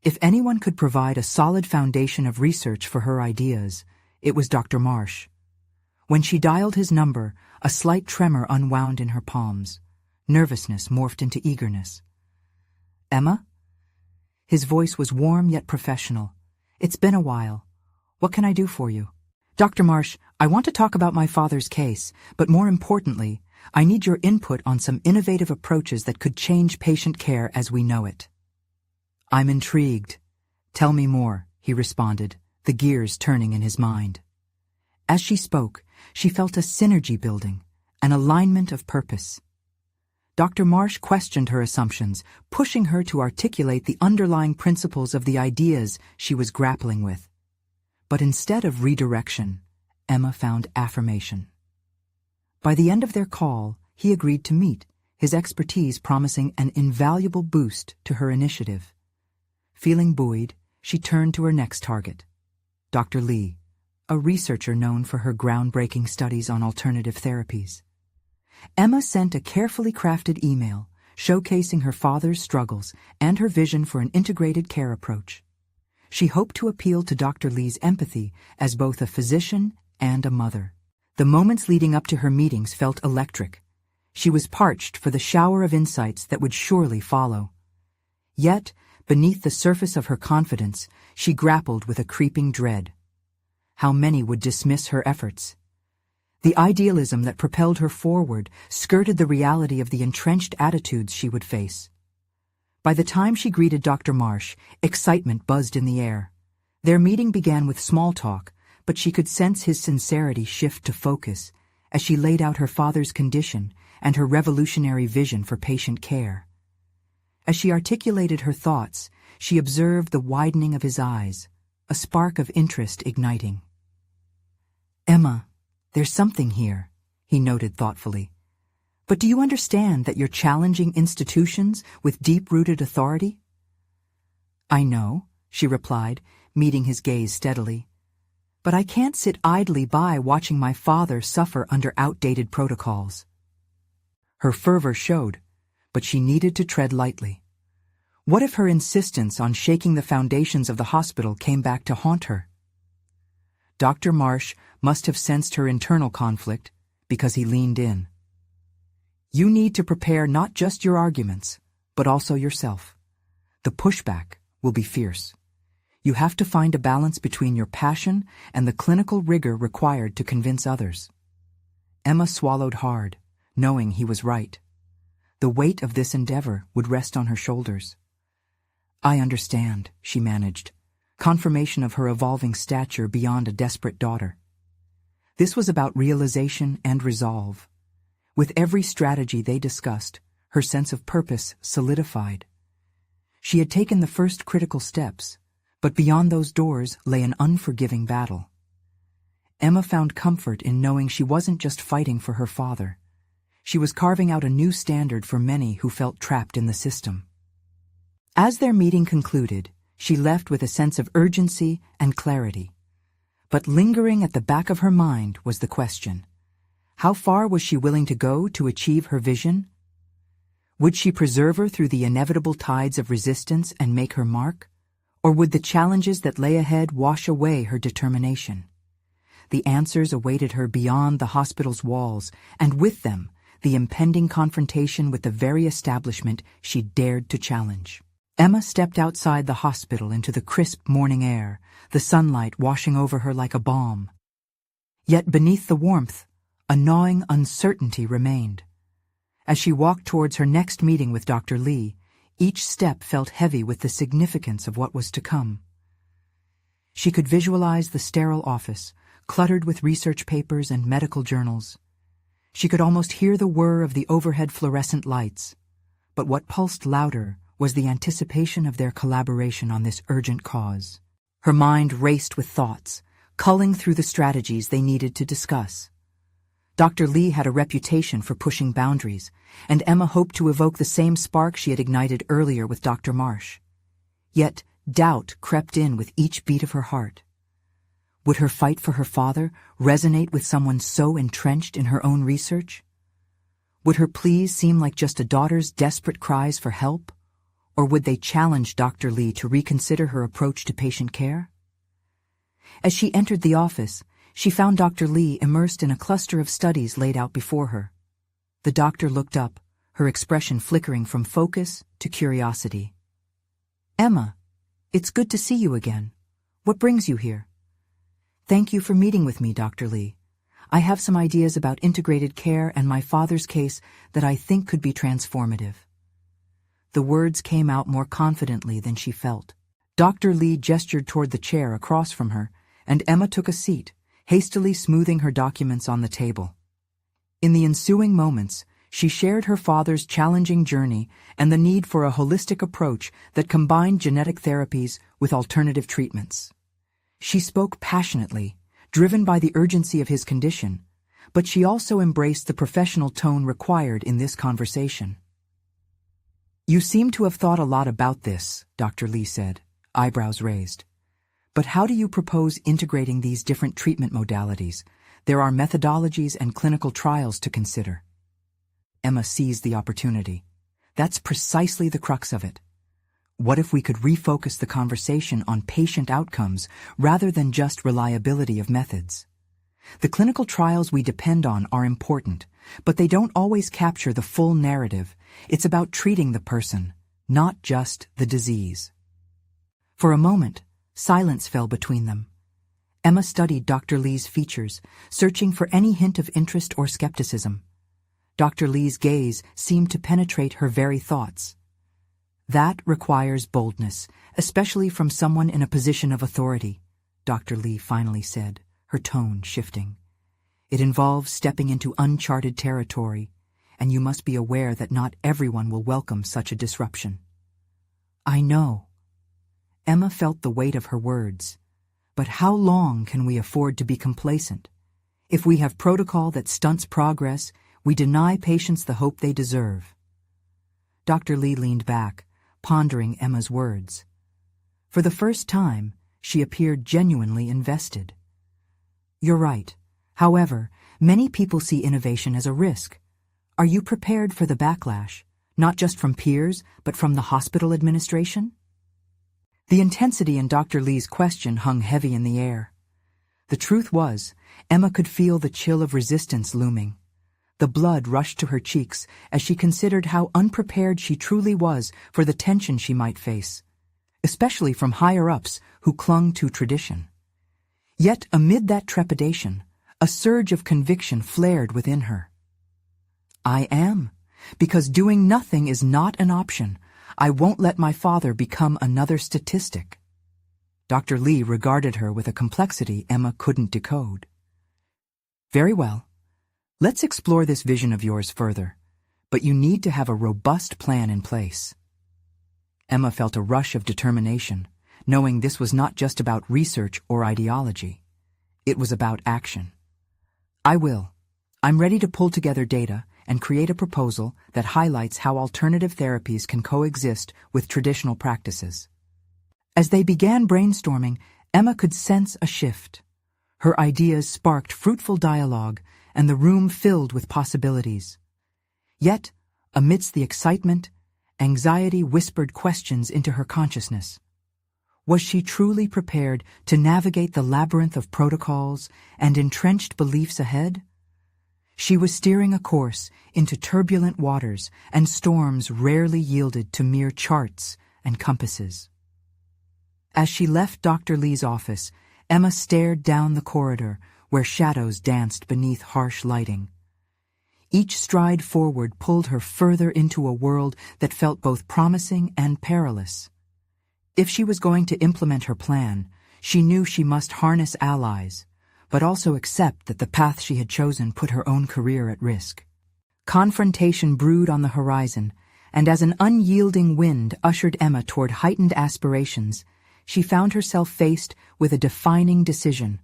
If anyone could provide a solid foundation of research for her ideas, it was Dr. Marsh. When she dialed his number, a slight tremor unwound in her palms. Nervousness morphed into eagerness. "Emma?" His voice was warm yet professional. "It's been a while. What can I do for you?" "Dr. Marsh, I want to talk about my father's case, but more importantly, I need your input on some innovative approaches that could change patient care as we know it." "I'm intrigued. Tell me more," he responded, the gears turning in his mind. As she spoke, she felt a synergy building, an alignment of purpose. Dr. Marsh questioned her assumptions, pushing her to articulate the underlying principles of the ideas she was grappling with. But instead of redirection, Emma found affirmation. By the end of their call, he agreed to meet, his expertise promising an invaluable boost to her initiative. Feeling buoyed, she turned to her next target, Dr. Lee, a researcher known for her groundbreaking studies on alternative therapies. Emma sent a carefully crafted email showcasing her father's struggles and her vision for an integrated care approach. She hoped to appeal to Dr. Lee's empathy as both a physician and a mother. The moments leading up to her meetings felt electric. She was parched for the shower of insights that would surely follow. Yet, beneath the surface of her confidence, she grappled with a creeping dread. How many would dismiss her efforts? The idealism that propelled her forward skirted the reality of the entrenched attitudes she would face. By the time she greeted Dr. Marsh, excitement buzzed in the air. Their meeting began with small talk, but she could sense his sincerity shift to focus as she laid out her father's condition and her revolutionary vision for patient care. As she articulated her thoughts, she observed the widening of his eyes, a spark of interest igniting. "Emma, there's something here," he noted thoughtfully. "But do you understand that you're challenging institutions with deep-rooted authority?" "I know," she replied, meeting his gaze steadily. "But I can't sit idly by watching my father suffer under outdated protocols." Her fervor showed, but she needed to tread lightly. What if her insistence on shaking the foundations of the hospital came back to haunt her? Dr. Marsh must have sensed her internal conflict because he leaned in. "You need to prepare not just your arguments, but also yourself. The pushback will be fierce. You have to find a balance between your passion and the clinical rigor required to convince others." Emma swallowed hard, knowing he was right. The weight of this endeavor would rest on her shoulders. "I understand," she managed, confirmation of her evolving stature beyond a desperate daughter. This was about realization and resolve. With every strategy they discussed, her sense of purpose solidified. She had taken the first critical steps, but beyond those doors lay an unforgiving battle. Emma found comfort in knowing she wasn't just fighting for her father. She was carving out a new standard for many who felt trapped in the system. As their meeting concluded, she left with a sense of urgency and clarity. But lingering at the back of her mind was the question: how far was she willing to go to achieve her vision? Would she persevere through the inevitable tides of resistance and make her mark? Or would the challenges that lay ahead wash away her determination? The answers awaited her beyond the hospital's walls, and with them, the impending confrontation with the very establishment she dared to challenge. Emma stepped outside the hospital into the crisp morning air, the sunlight washing over her like a balm. Yet beneath the warmth, a gnawing uncertainty remained. As she walked towards her next meeting with Dr. Lee, each step felt heavy with the significance of what was to come. She could visualize the sterile office, cluttered with research papers and medical journals. She could almost hear the whir of the overhead fluorescent lights. But what pulsed louder was the anticipation of their collaboration on this urgent cause. Her mind raced with thoughts, culling through the strategies they needed to discuss. Dr. Lee had a reputation for pushing boundaries, and Emma hoped to evoke the same spark she had ignited earlier with Dr. Marsh. Yet doubt crept in with each beat of her heart. Would her fight for her father resonate with someone so entrenched in her own research? Would her pleas seem like just a daughter's desperate cries for help? Or would they challenge Dr. Lee to reconsider her approach to patient care? As she entered the office, she found Dr. Lee immersed in a cluster of studies laid out before her. The doctor looked up, her expression flickering from focus to curiosity. "Emma, it's good to see you again. What brings you here?" "Thank you for meeting with me, Dr. Lee. I have some ideas about integrated care and my father's case that I think could be transformative." The words came out more confidently than she felt. Dr. Lee gestured toward the chair across from her, and Emma took a seat, hastily smoothing her documents on the table. In the ensuing moments, she shared her father's challenging journey and the need for a holistic approach that combined genetic therapies with alternative treatments. She spoke passionately, driven by the urgency of his condition, but she also embraced the professional tone required in this conversation. "You seem to have thought a lot about this," Dr. Lee said, eyebrows raised. "But how do you propose integrating these different treatment modalities? There are methodologies and clinical trials to consider." Emma seized the opportunity. "That's precisely the crux of it. What if we could refocus the conversation on patient outcomes rather than just reliability of methods? The clinical trials we depend on are important, but they don't always capture the full narrative. It's about treating the person, not just the disease." For a moment, silence fell between them. Emma studied Dr. Lee's features, searching for any hint of interest or skepticism. Dr. Lee's gaze seemed to penetrate her very thoughts. "That requires boldness, especially from someone in a position of authority," Dr. Lee finally said, her tone shifting. "It involves stepping into uncharted territory, and you must be aware that not everyone will welcome such a disruption." "I know." Emma felt the weight of her words. "But how long can we afford to be complacent? If we have protocol that stunts progress, we deny patients the hope they deserve." Dr. Lee leaned back, pondering Emma's words. For the first time, she appeared genuinely invested. "You're right. However, many people see innovation as a risk. Are you prepared for the backlash, not just from peers, but from the hospital administration?" The intensity in Dr. Lee's question hung heavy in the air. The truth was, Emma could feel the chill of resistance looming. The blood rushed to her cheeks as she considered how unprepared she truly was for the tension she might face, especially from higher-ups who clung to tradition. Yet amid that trepidation, a surge of conviction flared within her. "I am, because doing nothing is not an option. I won't let my father become another statistic." Dr. Lee regarded her with a complexity Emma couldn't decode. "Very well. Let's explore this vision of yours further, but you need to have a robust plan in place." Emma felt a rush of determination, knowing this was not just about research or ideology. It was about action. "I will. I'm ready to pull together data and create a proposal that highlights how alternative therapies can coexist with traditional practices." As they began brainstorming, Emma could sense a shift. Her ideas sparked fruitful dialogue, and the room filled with possibilities. Yet, amidst the excitement, anxiety whispered questions into her consciousness. Was she truly prepared to navigate the labyrinth of protocols and entrenched beliefs ahead? She was steering a course into turbulent waters, and storms rarely yielded to mere charts and compasses. As she left Dr. Lee's office, Emma stared down the corridor where shadows danced beneath harsh lighting. Each stride forward pulled her further into a world that felt both promising and perilous. If she was going to implement her plan, she knew she must harness allies, but also accept that the path she had chosen put her own career at risk. Confrontation brewed on the horizon, and as an unyielding wind ushered Emma toward heightened aspirations, she found herself faced with a defining decision.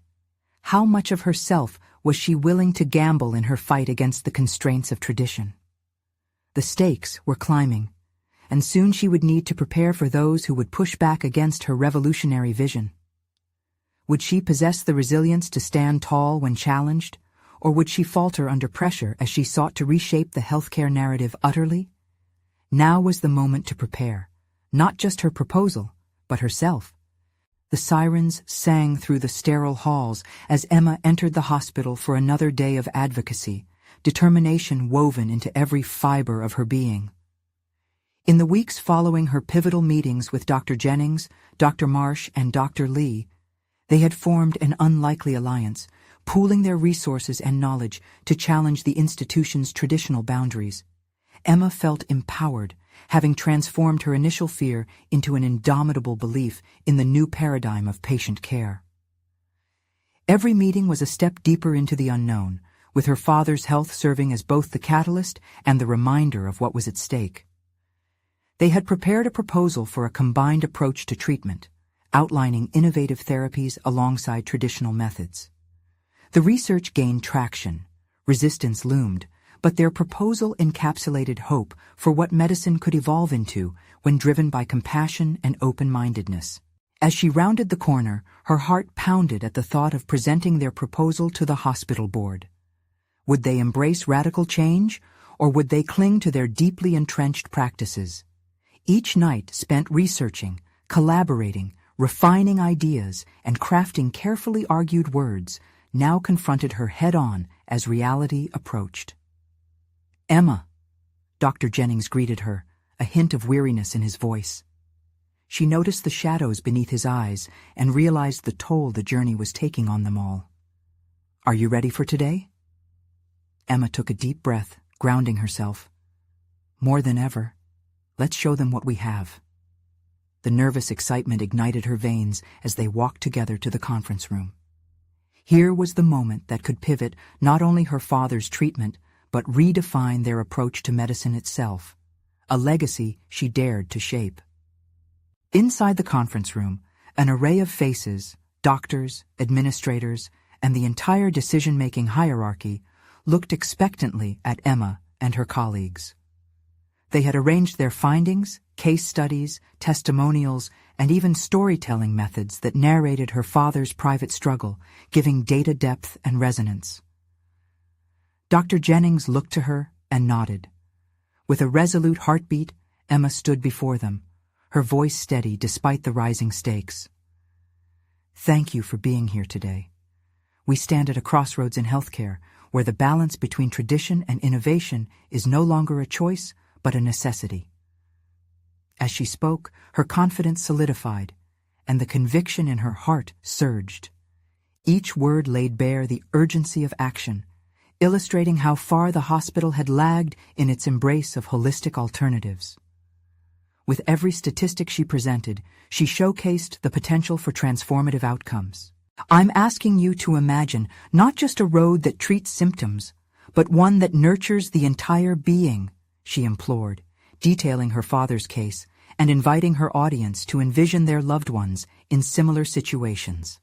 How much of herself was she willing to gamble in her fight against the constraints of tradition? The stakes were climbing, and soon she would need to prepare for those who would push back against her revolutionary vision. Would she possess the resilience to stand tall when challenged, or would she falter under pressure as she sought to reshape the healthcare narrative utterly? Now was the moment to prepare, not just her proposal, but herself. The sirens sang through the sterile halls as Emma entered the hospital for another day of advocacy, determination woven into every fiber of her being. In the weeks following her pivotal meetings with Dr. Jennings, Dr. Marsh, and Dr. Lee, they had formed an unlikely alliance, pooling their resources and knowledge to challenge the institution's traditional boundaries. Emma felt empowered, having transformed her initial fear into an indomitable belief in the new paradigm of patient care. Every meeting was a step deeper into the unknown, with her father's health serving as both the catalyst and the reminder of what was at stake. They had prepared a proposal for a combined approach to treatment, outlining innovative therapies alongside traditional methods. The research gained traction. Resistance loomed, but their proposal encapsulated hope for what medicine could evolve into when driven by compassion and open-mindedness. As she rounded the corner, her heart pounded at the thought of presenting their proposal to the hospital board. Would they embrace radical change, or would they cling to their deeply entrenched practices? Each night spent researching, collaborating, refining ideas, and crafting carefully argued words now confronted her head-on as reality approached. "Emma," Dr. Jennings greeted her, a hint of weariness in his voice. She noticed the shadows beneath his eyes and realized the toll the journey was taking on them all. "Are you ready for today?" Emma took a deep breath, grounding herself. "More than ever. Let's show them what we have." The nervous excitement ignited her veins as they walked together to the conference room. Here was the moment that could pivot not only her father's treatment, but redefine their approach to medicine itself, a legacy she dared to shape. Inside the conference room, an array of faces, doctors, administrators, and the entire decision-making hierarchy looked expectantly at Emma and her colleagues. They had arranged their findings, case studies, testimonials, and even storytelling methods that narrated her father's private struggle, giving data depth and resonance. Dr. Jennings looked to her and nodded. With a resolute heartbeat, Emma stood before them, her voice steady despite the rising stakes. "Thank you for being here today. We stand at a crossroads in healthcare, where the balance between tradition and innovation is no longer a choice, but a necessity." As she spoke, her confidence solidified, and the conviction in her heart surged. Each word laid bare the urgency of action, illustrating how far the hospital had lagged in its embrace of holistic alternatives. With every statistic she presented, she showcased the potential for transformative outcomes. "I'm asking you to imagine not just a road that treats symptoms, but one that nurtures the entire being," she implored, detailing her father's case and inviting her audience to envision their loved ones in similar situations.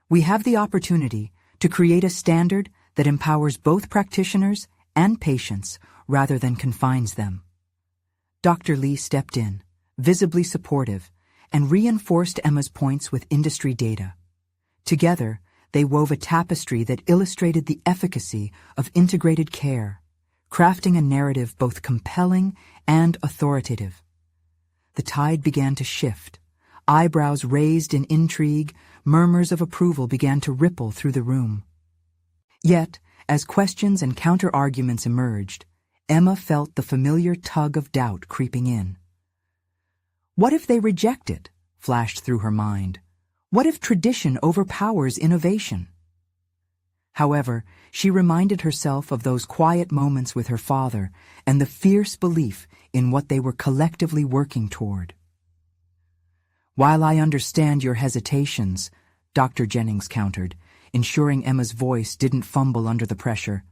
"We have the opportunity to create a standard that empowers both practitioners and patients rather than confines them." Dr. Lee stepped in, visibly supportive, and reinforced Emma's points with industry data. Together, they wove a tapestry that illustrated the efficacy of integrated care, crafting a narrative both compelling and authoritative. The tide began to shift. Eyebrows raised in intrigue, murmurs of approval began to ripple through the room. Yet, as questions and counter-arguments emerged, Emma felt the familiar tug of doubt creeping in. "What if they reject it?" flashed through her mind. "What if tradition overpowers innovation?" However, she reminded herself of those quiet moments with her father and the fierce belief in what they were collectively working toward. "While I understand your hesitations," Dr. Jennings countered, ensuring Emma's voice didn't fumble under the pressure,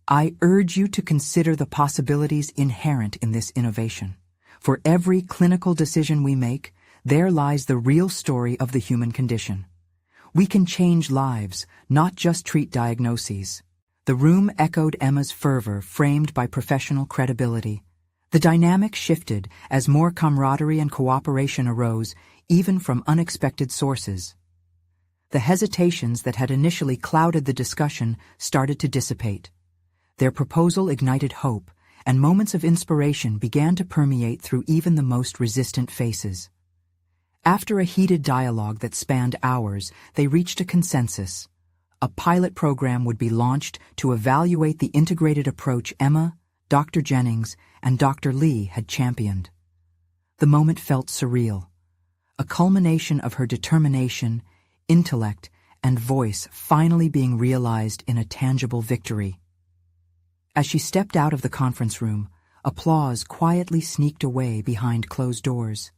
"I urge you to consider the possibilities inherent in this innovation. For every clinical decision we make, there lies the real story of the human condition. We can change lives, not just treat diagnoses." The room echoed Emma's fervor, framed by professional credibility. The dynamic shifted as more camaraderie and cooperation arose, even from unexpected sources. The hesitations that had initially clouded the discussion started to dissipate. Their proposal ignited hope, and moments of inspiration began to permeate through even the most resistant faces. After a heated dialogue that spanned hours, they reached a consensus. A pilot program would be launched to evaluate the integrated approach Emma, Dr. Jennings, and Dr. Lee had championed. The moment felt surreal, a culmination of her determination, intellect, and voice finally being realized in a tangible victory. As she stepped out of the conference room, applause quietly sneaked away behind closed doors.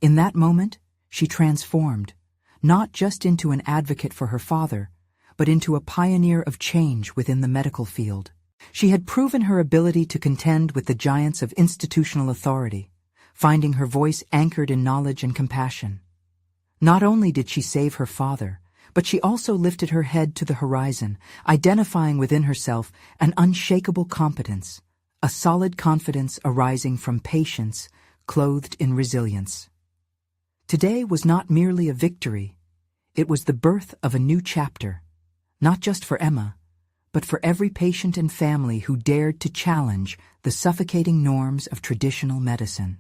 In that moment, she transformed, not just into an advocate for her father, but into a pioneer of change within the medical field. She had proven her ability to contend with the giants of institutional authority, finding her voice anchored in knowledge and compassion. Not only did she save her father, but she also lifted her head to the horizon, identifying within herself an unshakable competence, a solid confidence arising from patience, clothed in resilience. Today was not merely a victory, it was the birth of a new chapter, not just for Emma, but for every patient and family who dared to challenge the suffocating norms of traditional medicine.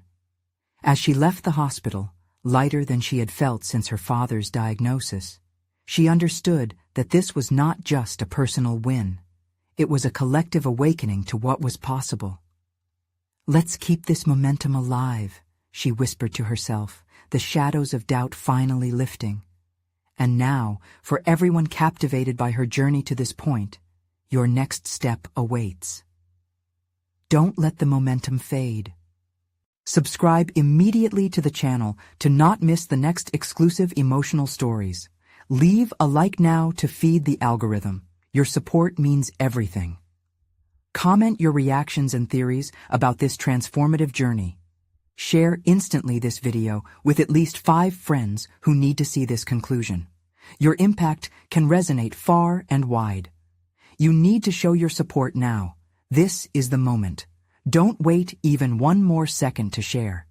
As she left the hospital, lighter than she had felt since her father's diagnosis, she understood that this was not just a personal win. It was a collective awakening to what was possible. "Let's keep this momentum alive," she whispered to herself, the shadows of doubt finally lifting. And now, for everyone captivated by her journey to this point, your next step awaits. Don't let the momentum fade. Subscribe immediately to the channel to not miss the next exclusive emotional stories. Leave a like now to feed the algorithm. Your support means everything. Comment your reactions and theories about this transformative journey. Share instantly this video with at least 5 friends who need to see this conclusion. Your impact can resonate far and wide. You need to show your support now. This is the moment. Don't wait even one more second to share.